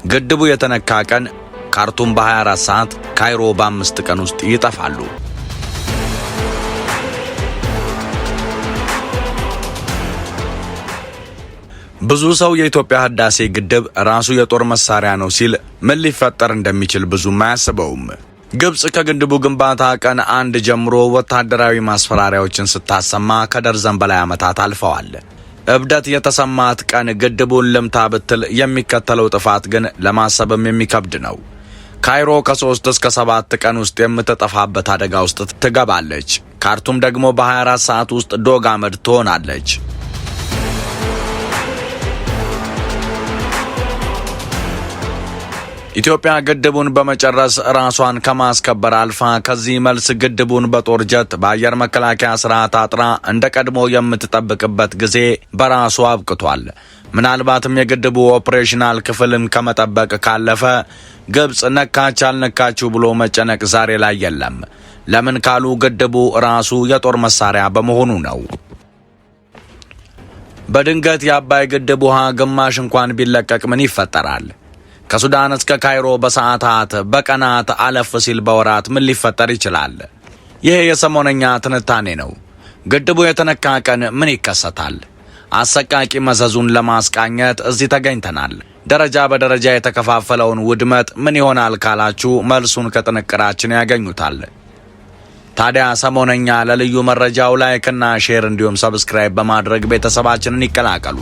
ግድቡ የተነካ ቀን ካርቱም በ24 ሰዓት፣ ካይሮ በ5 ቀን ውስጥ ይጠፋሉ። ብዙ ሰው የኢትዮጵያ ህዳሴ ግድብ ራሱ የጦር መሳሪያ ነው ሲል ምን ሊፈጠር እንደሚችል ብዙም አያስበውም። ግብጽ ከግድቡ ግንባታ ቀን 1 ጀምሮ ወታደራዊ ማስፈራሪያዎችን ስታሰማ ከደርዘን በላይ ዓመታት አልፈዋል። እብደት የተሰማት ቀን ግድቡን ልምታ ብትል የሚከተለው ጥፋት ግን ለማሰብም የሚከብድ ነው። ካይሮ ከ3 እስከ 7 ቀን ውስጥ የምትጠፋበት አደጋ ውስጥ ትገባለች። ካርቱም ደግሞ በ24 ሰዓት ውስጥ ዶግ አመድ ትሆናለች። ኢትዮጵያ ግድቡን በመጨረስ ራሷን ከማስከበር አልፋ ከዚህ መልስ ግድቡን በጦር ጀት በአየር መከላከያ ስርዓት አጥራ እንደ ቀድሞ የምትጠብቅበት ጊዜ በራሱ አብቅቷል። ምናልባትም የግድቡ ኦፕሬሽናል ክፍልን ከመጠበቅ ካለፈ ግብጽ ነካች አልነካችው ብሎ መጨነቅ ዛሬ ላይ የለም። ለምን ካሉ ግድቡ ራሱ የጦር መሳሪያ በመሆኑ ነው። በድንገት የአባይ ግድብ ውሃ ግማሽ እንኳን ቢለቀቅ ምን ይፈጠራል? ከሱዳን እስከ ካይሮ በሰዓታት በቀናት አለፍ ሲል በወራት ምን ሊፈጠር ይችላል? ይህ የሰሞነኛ ትንታኔ ነው። ግድቡ የተነካ ቀን ምን ይከሰታል? አሰቃቂ መዘዙን ለማስቃኘት እዚህ ተገኝተናል። ደረጃ በደረጃ የተከፋፈለውን ውድመት ምን ይሆናል ካላችሁ መልሱን ከጥንቅራችን ያገኙታል። ታዲያ ሰሞነኛ ለልዩ መረጃው ላይክና ሼር እንዲሁም ሰብስክራይብ በማድረግ ቤተሰባችንን ይቀላቀሉ።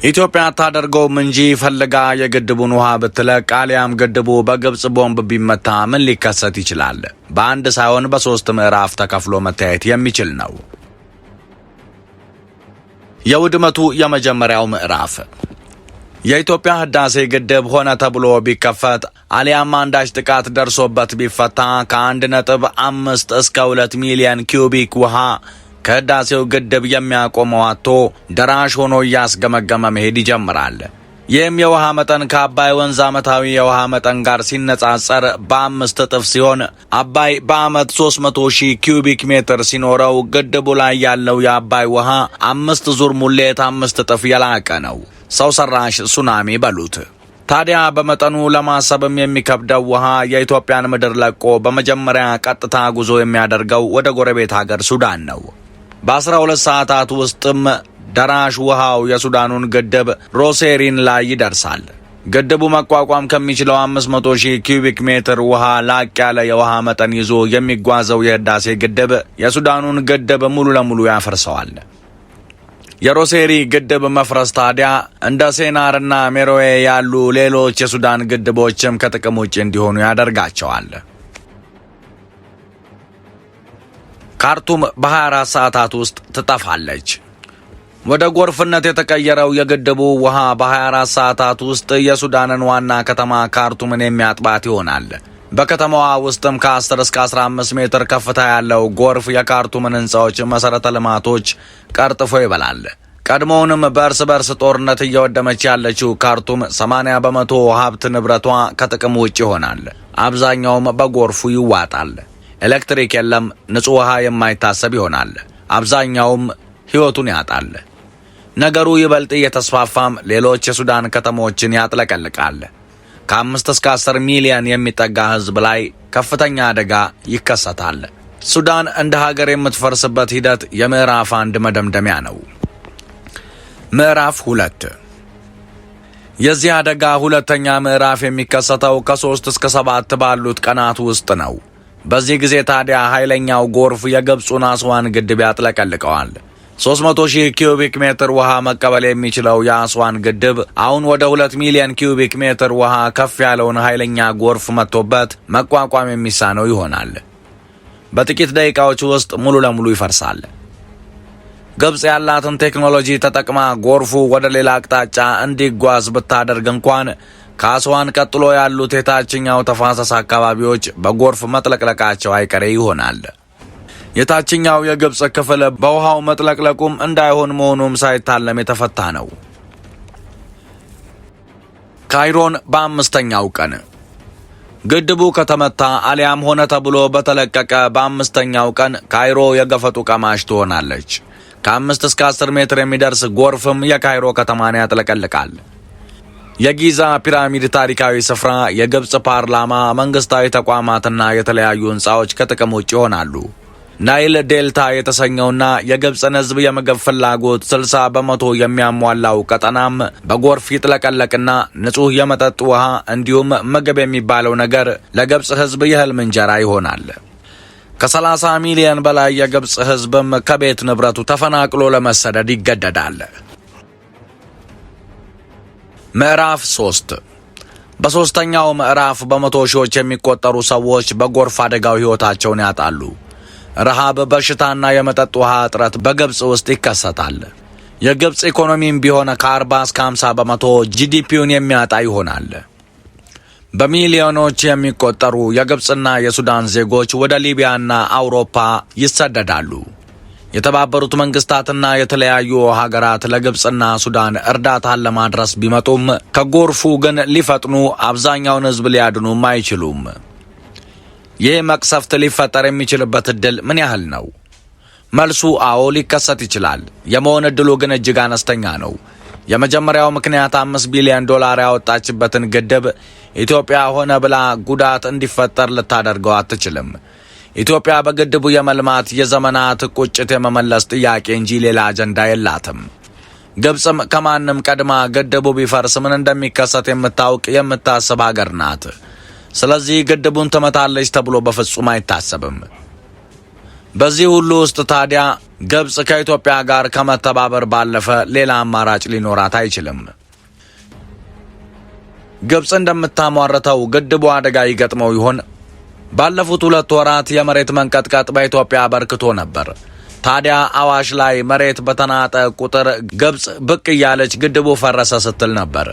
ኢትዮጵያ አታደርገውም እንጂ ፈልጋ የግድቡን ውሃ ብትለቅ አሊያም ግድቡ በግብጽ ቦምብ ቢመታ ምን ሊከሰት ይችላል? በአንድ ሳይሆን በ3 ምዕራፍ ተከፍሎ መታየት የሚችል ነው። የውድመቱ የመጀመሪያው ምዕራፍ የኢትዮጵያ ህዳሴ ግድብ ሆነ ተብሎ ቢከፈት አሊያም አንዳች ጥቃት ደርሶበት ቢፈታ ከ1.5 እስከ 2 ሚሊዮን ኪዩቢክ ውሃ ከህዳሴው ግድብ የሚያቆመው አጥቶ ደራሽ ሆኖ እያስገመገመ መሄድ ይጀምራል። ይህም የውሃ መጠን ከአባይ ወንዝ ዓመታዊ የውሃ መጠን ጋር ሲነጻጸር በ5 እጥፍ ሲሆን አባይ በዓመት 300,000 ኪዩቢክ ሜትር ሲኖረው ግድቡ ላይ ያለው የአባይ ውሃ 5 ዙር ሙሌት 5 እጥፍ የላቀ ነው። ሰው ሰራሽ ሱናሚ በሉት። ታዲያ በመጠኑ ለማሰብም የሚከብደው ውሃ የኢትዮጵያን ምድር ለቆ በመጀመሪያ ቀጥታ ጉዞ የሚያደርገው ወደ ጎረቤት ሀገር ሱዳን ነው። በ12 ሰዓታት ውስጥም ደራሽ ውሃው የሱዳኑን ግድብ ሮሴሪን ላይ ይደርሳል። ግድቡ መቋቋም ከሚችለው 500,000 ኪዩቢክ ሜትር ውሃ ላቅ ያለ የውሃ መጠን ይዞ የሚጓዘው የህዳሴ ግድብ የሱዳኑን ግድብ ሙሉ ለሙሉ ያፈርሰዋል። የሮሴሪ ግድብ መፍረስ ታዲያ እንደ ሴናርና ሜሮዌ ያሉ ሌሎች የሱዳን ግድቦችም ከጥቅም ውጭ እንዲሆኑ ያደርጋቸዋል። ካርቱም በ24 ሰዓታት ውስጥ ትጠፋለች። ወደ ጎርፍነት የተቀየረው የግድቡ ውሃ በ24 ሰዓታት ውስጥ የሱዳንን ዋና ከተማ ካርቱምን የሚያጥባት ይሆናል። በከተማዋ ውስጥም ከ10 እስከ 15 ሜትር ከፍታ ያለው ጎርፍ የካርቱምን ሕንፃዎች መሠረተ ልማቶች ቀርጥፎ ይበላል። ቀድሞውንም በእርስ በርስ ጦርነት እየወደመች ያለችው ካርቱም 80 በመቶ ሀብት ንብረቷ ከጥቅም ውጭ ይሆናል። አብዛኛውም በጎርፉ ይዋጣል። ኤሌክትሪክ የለም፣ ንጹህ ውሃ የማይታሰብ ይሆናል። አብዛኛውም ሕይወቱን ያጣል። ነገሩ ይበልጥ እየተስፋፋም ሌሎች የሱዳን ከተሞችን ያጥለቀልቃል። ከ5 እስከ 10 ሚሊዮን የሚጠጋ ሕዝብ ላይ ከፍተኛ አደጋ ይከሰታል። ሱዳን እንደ ሀገር የምትፈርስበት ሂደት የምዕራፍ 1 መደምደሚያ ነው። ምዕራፍ 2 የዚህ አደጋ ሁለተኛ ምዕራፍ የሚከሰተው ከ3 እስከ 7 ባሉት ቀናት ውስጥ ነው። በዚህ ጊዜ ታዲያ ኃይለኛው ጎርፍ የግብፁን አስዋን ግድብ ያጥለቀልቀዋል። 300,000 ኪዩቢክ ሜትር ውሃ መቀበል የሚችለው የአስዋን ግድብ አሁን ወደ 2 ሚሊዮን ኪዩቢክ ሜትር ውሃ ከፍ ያለውን ኃይለኛ ጎርፍ መጥቶበት መቋቋም የሚሳነው ይሆናል። በጥቂት ደቂቃዎች ውስጥ ሙሉ ለሙሉ ይፈርሳል። ግብጽ ያላትን ቴክኖሎጂ ተጠቅማ ጎርፉ ወደ ሌላ አቅጣጫ እንዲጓዝ ብታደርግ እንኳን ከአስዋን ቀጥሎ ያሉት የታችኛው ተፋሰስ አካባቢዎች በጎርፍ መጥለቅለቃቸው አይቀሬ ይሆናል። የታችኛው የግብጽ ክፍል በውሃው መጥለቅለቁም እንዳይሆን መሆኑም ሳይታለም የተፈታ ነው። ካይሮን በ5ኛው ቀን ግድቡ ከተመታ አሊያም ሆነ ተብሎ በተለቀቀ በ5ኛው ቀን ካይሮ የገፈቱ ቀማሽ ትሆናለች። ከ5 እስከ 10 ሜትር የሚደርስ ጎርፍም የካይሮ ከተማን ያጥለቀልቃል። የጊዛ ፒራሚድ ታሪካዊ ስፍራ፣ የግብጽ ፓርላማ፣ መንግስታዊ ተቋማትና የተለያዩ ህንጻዎች ከጥቅም ውጭ ይሆናሉ። ናይል ዴልታ የተሰኘውና የግብጽን ህዝብ የምግብ ፍላጎት 60 በመቶ የሚያሟላው ቀጠናም በጎርፍ ይጥለቀለቅና ንጹህ የመጠጥ ውሃ እንዲሁም ምግብ የሚባለው ነገር ለግብጽ ህዝብ የህልም እንጀራ ይሆናል። ከ30 ሚሊዮን በላይ የግብጽ ህዝብም ከቤት ንብረቱ ተፈናቅሎ ለመሰደድ ይገደዳል። ምዕራፍ 3 በሶስተኛው ምዕራፍ በመቶ ሺዎች የሚቆጠሩ ሰዎች በጎርፍ አደጋው ህይወታቸውን ያጣሉ። ረሃብ፣ በሽታና የመጠጥ ውሃ እጥረት በግብጽ ውስጥ ይከሰታል። የግብጽ ኢኮኖሚም ቢሆን ከ40 እስከ 50 በመቶ ጂዲፒውን የሚያጣ ይሆናል። በሚሊዮኖች የሚቆጠሩ የግብጽና የሱዳን ዜጎች ወደ ሊቢያና አውሮፓ ይሰደዳሉ። የተባበሩት መንግስታትና የተለያዩ ሀገራት ለግብጽና ሱዳን እርዳታን ለማድረስ ቢመጡም ከጎርፉ ግን ሊፈጥኑ አብዛኛውን ህዝብ ሊያድኑም አይችሉም። ይህ መቅሰፍት ሊፈጠር የሚችልበት እድል ምን ያህል ነው? መልሱ አዎ ሊከሰት ይችላል። የመሆን እድሉ ግን እጅግ አነስተኛ ነው። የመጀመሪያው ምክንያት $5 ቢሊዮን ያወጣችበትን ግድብ ኢትዮጵያ ሆነ ብላ ጉዳት እንዲፈጠር ልታደርገው አትችልም። ኢትዮጵያ በግድቡ የመልማት የዘመናት ቁጭት የመመለስ ጥያቄ እንጂ ሌላ አጀንዳ የላትም። ግብጽም ከማንም ቀድማ ግድቡ ቢፈርስ ምን እንደሚከሰት የምታውቅ የምታስብ ሀገር ናት። ስለዚህ ግድቡን ትመታለች ተብሎ በፍጹም አይታሰብም። በዚህ ሁሉ ውስጥ ታዲያ ግብጽ ከኢትዮጵያ ጋር ከመተባበር ባለፈ ሌላ አማራጭ ሊኖራት አይችልም። ግብጽ እንደምታሟርተው ግድቡ አደጋ ይገጥመው ይሆን? ባለፉት 2 ወራት የመሬት መንቀጥቀጥ በኢትዮጵያ በርክቶ ነበር። ታዲያ አዋሽ ላይ መሬት በተናጠ ቁጥር ግብጽ ብቅ እያለች ግድቡ ፈረሰ ስትል ነበር።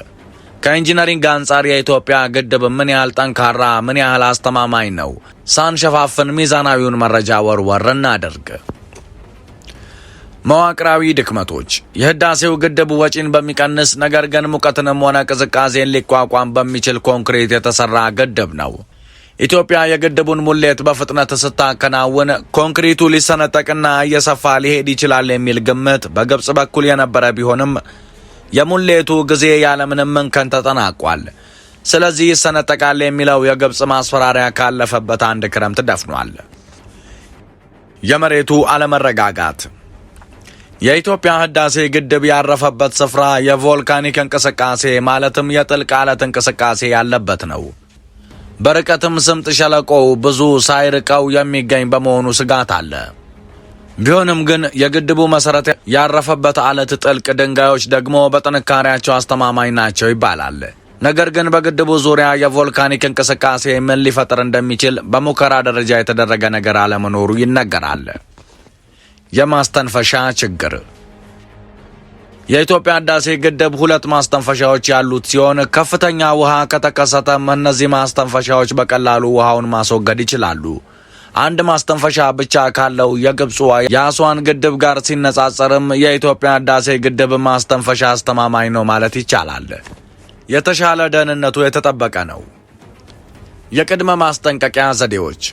ከኢንጂነሪንግ አንጻር የኢትዮጵያ ግድብ ምን ያህል ጠንካራ፣ ምን ያህል አስተማማኝ ነው? ሳንሸፋፍን ሚዛናዊውን መረጃ ወርወር እናደርግ። መዋቅራዊ ድክመቶች። የህዳሴው ግድብ ወጪን በሚቀንስ ነገር ግን ሙቀትንም ሆነ ቅዝቃዜን ሊቋቋም በሚችል ኮንክሪት የተሰራ ግድብ ነው። ኢትዮጵያ የግድቡን ሙሌት በፍጥነት ስታከናውን ኮንክሪቱ ሊሰነጠቅና እየሰፋ ሊሄድ ይችላል የሚል ግምት በግብጽ በኩል የነበረ ቢሆንም የሙሌቱ ጊዜ ያለምንም እንከን ተጠናቋል። ስለዚህ ይሰነጠቃል የሚለው የግብጽ ማስፈራሪያ ካለፈበት አንድ ክረምት ደፍኗል። የመሬቱ አለመረጋጋት። የኢትዮጵያ ህዳሴ ግድብ ያረፈበት ስፍራ የቮልካኒክ እንቅስቃሴ ማለትም የጥልቅ አለት እንቅስቃሴ ያለበት ነው። በርቀትም ስምጥ ሸለቆው ብዙ ሳይርቀው የሚገኝ በመሆኑ ስጋት አለ። ቢሆንም ግን የግድቡ መሰረት ያረፈበት አለት ጥልቅ ድንጋዮች ደግሞ በጥንካሬያቸው አስተማማኝ ናቸው ይባላል። ነገር ግን በግድቡ ዙሪያ የቮልካኒክ እንቅስቃሴ ምን ሊፈጥር እንደሚችል በሙከራ ደረጃ የተደረገ ነገር አለመኖሩ ይነገራል። የማስተንፈሻ ችግር። የኢትዮጵያ ህዳሴ ግድብ 2 ማስተንፈሻዎች ያሉት ሲሆን ከፍተኛ ውሃ ከተከሰተም እነዚህ ማስተንፈሻዎች በቀላሉ ውሃውን ማስወገድ ይችላሉ። አንድ ማስተንፈሻ ብቻ ካለው የግብፁ የአስዋን ግድብ ጋር ሲነጻጸርም የኢትዮጵያ ህዳሴ ግድብ ማስተንፈሻ አስተማማኝ ነው ማለት ይቻላል። የተሻለ ደህንነቱ የተጠበቀ ነው። የቅድመ ማስጠንቀቂያ ዘዴዎች።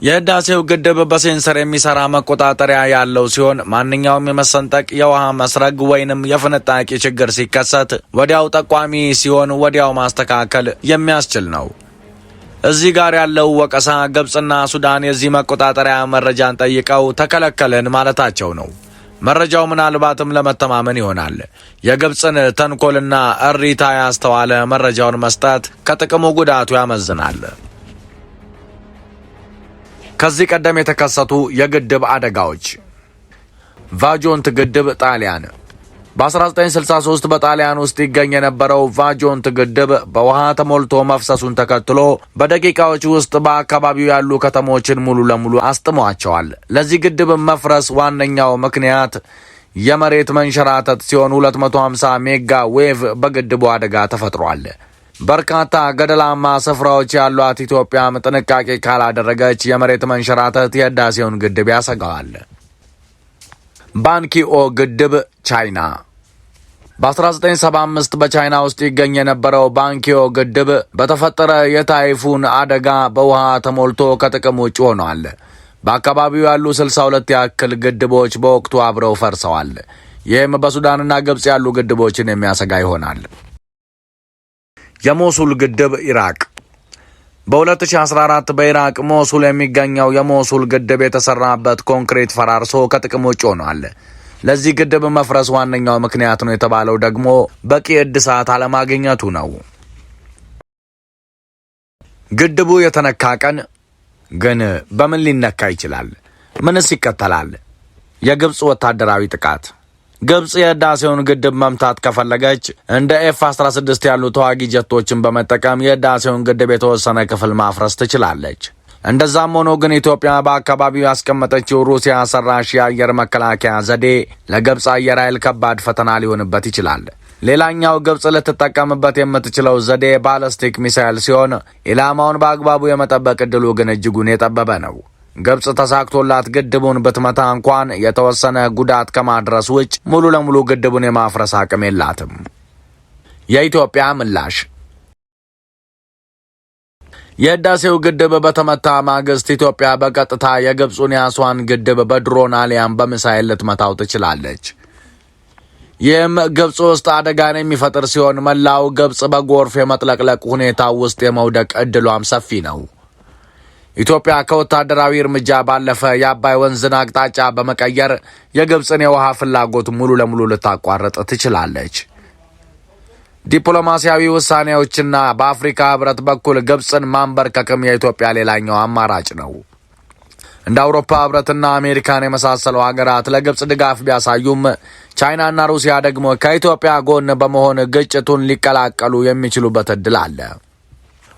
የህዳሴው ግድብ በሴንሰር የሚሰራ መቆጣጠሪያ ያለው ሲሆን ማንኛውም የመሰንጠቅ፣ የውሃ መስረግ ወይንም የፍንጣቂ ችግር ሲከሰት ወዲያው ጠቋሚ ሲሆን ወዲያው ማስተካከል የሚያስችል ነው። እዚህ ጋር ያለው ወቀሳ ግብጽና ሱዳን የዚህ መቆጣጠሪያ መረጃን ጠይቀው ተከለከልን ማለታቸው ነው። መረጃው ምናልባትም ለመተማመን ይሆናል። የግብጽን ተንኮልና እሪታ ያስተዋለ መረጃውን መስጠት ከጥቅሙ ጉዳቱ ያመዝናል። ከዚህ ቀደም የተከሰቱ የግድብ አደጋዎች። ቫጆንት ግድብ ጣሊያን። በ1963 በጣሊያን ውስጥ ይገኝ የነበረው ቫጆንት ግድብ በውሃ ተሞልቶ መፍሰሱን ተከትሎ በደቂቃዎች ውስጥ በአካባቢው ያሉ ከተሞችን ሙሉ ለሙሉ አስጥሟቸዋል። ለዚህ ግድብ መፍረስ ዋነኛው ምክንያት የመሬት መንሸራተት ሲሆን 250 ሜጋ ዌቭ በግድቡ አደጋ ተፈጥሯል። በርካታ ገደላማ ስፍራዎች ያሏት ኢትዮጵያም ጥንቃቄ ካላደረገች የመሬት መንሸራተት የህዳሴውን ግድብ ያሰጋዋል። ባንኪኦ ግድብ ቻይና። በ1975 በቻይና ውስጥ ይገኝ የነበረው ባንኪዮ ግድብ በተፈጠረ የታይፉን አደጋ በውሃ ተሞልቶ ከጥቅም ውጭ ሆኗል። በአካባቢው ያሉ 62 ያክል ግድቦች በወቅቱ አብረው ፈርሰዋል። ይህም በሱዳንና ግብጽ ያሉ ግድቦችን የሚያሰጋ ይሆናል። የሞሱል ግድብ ኢራቅ። በ2014 በኢራቅ ሞሱል የሚገኘው የሞሱል ግድብ የተሰራበት ኮንክሪት ፈራርሶ ከጥቅም ውጭ ሆኗል። ለዚህ ግድብ መፍረስ ዋነኛው ምክንያት ነው የተባለው ደግሞ በቂ እድሳት አለማግኘቱ ነው። ግድቡ የተነካ ቀን ግን በምን ሊነካ ይችላል? ምንስ ይከተላል? የግብጽ ወታደራዊ ጥቃት። ግብጽ የህዳሴውን ግድብ መምታት ከፈለገች እንደ ኤፍ-16 ያሉ ተዋጊ ጀቶችን በመጠቀም የህዳሴውን ግድብ የተወሰነ ክፍል ማፍረስ ትችላለች። እንደዛም ሆኖ ግን ኢትዮጵያ በአካባቢው ያስቀመጠችው ሩሲያ ሰራሽ የአየር መከላከያ ዘዴ ለግብጽ አየር ኃይል ከባድ ፈተና ሊሆንበት ይችላል። ሌላኛው ግብጽ ልትጠቀምበት የምትችለው ዘዴ ባለስቲክ ሚሳይል ሲሆን ኢላማውን በአግባቡ የመጠበቅ ዕድሉ ግን እጅጉን የጠበበ ነው። ግብጽ ተሳክቶላት ግድቡን ብትመታ እንኳን የተወሰነ ጉዳት ከማድረስ ውጭ ሙሉ ለሙሉ ግድቡን የማፍረስ አቅም የላትም። የኢትዮጵያ ምላሽ። የህዳሴው ግድብ በተመታ ማግስት ኢትዮጵያ በቀጥታ የግብጹን የአስዋን ግድብ በድሮን አሊያም በሚሳይል ልትመታው ትችላለች። ይህም ግብጽ ውስጥ አደጋን የሚፈጥር ሲሆን መላው ግብጽ በጎርፍ የመጥለቅለቅ ሁኔታ ውስጥ የመውደቅ ዕድሏም ሰፊ ነው። ኢትዮጵያ ከወታደራዊ እርምጃ ባለፈ የአባይ ወንዝን አቅጣጫ በመቀየር የግብጽን የውሃ ፍላጎት ሙሉ ለሙሉ ልታቋርጥ ትችላለች። ዲፕሎማሲያዊ ውሳኔዎችና በአፍሪካ ህብረት በኩል ግብጽን ማንበርከክም የኢትዮጵያ ሌላኛው አማራጭ ነው። እንደ አውሮፓ ህብረትና አሜሪካን የመሳሰሉ ሀገራት ለግብጽ ድጋፍ ቢያሳዩም ቻይናና ሩሲያ ደግሞ ከኢትዮጵያ ጎን በመሆን ግጭቱን ሊቀላቀሉ የሚችሉበት ዕድል አለ።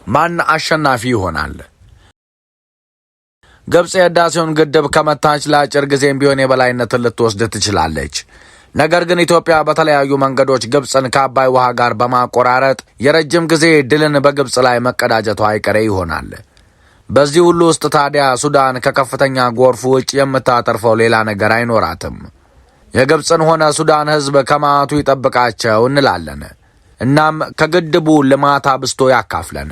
ማን አሸናፊ ይሆናል? ግብጽ የህዳሴውን ግድብ ከመታች ለአጭር ጊዜም ቢሆን የበላይነትን ልትወስድ ትችላለች። ነገር ግን ኢትዮጵያ በተለያዩ መንገዶች ግብጽን ከአባይ ውሃ ጋር በማቆራረጥ የረጅም ጊዜ ድልን በግብጽ ላይ መቀዳጀቷ አይቀሬ ይሆናል። በዚህ ሁሉ ውስጥ ታዲያ ሱዳን ከከፍተኛ ጎርፍ ውጭ የምታተርፈው ሌላ ነገር አይኖራትም። የግብጽን ሆነ ሱዳን ህዝብ ከመዓቱ ይጠብቃቸው እንላለን። እናም ከግድቡ ልማት አብስቶ ያካፍለን።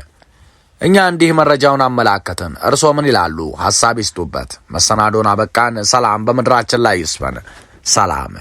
እኛ እንዲህ መረጃውን አመላከትን። እርሶ ምን ይላሉ? ሐሳብ ይስጡበት። መሰናዶን አበቃን። ሰላም በምድራችን ላይ ይስፈን። ሰላም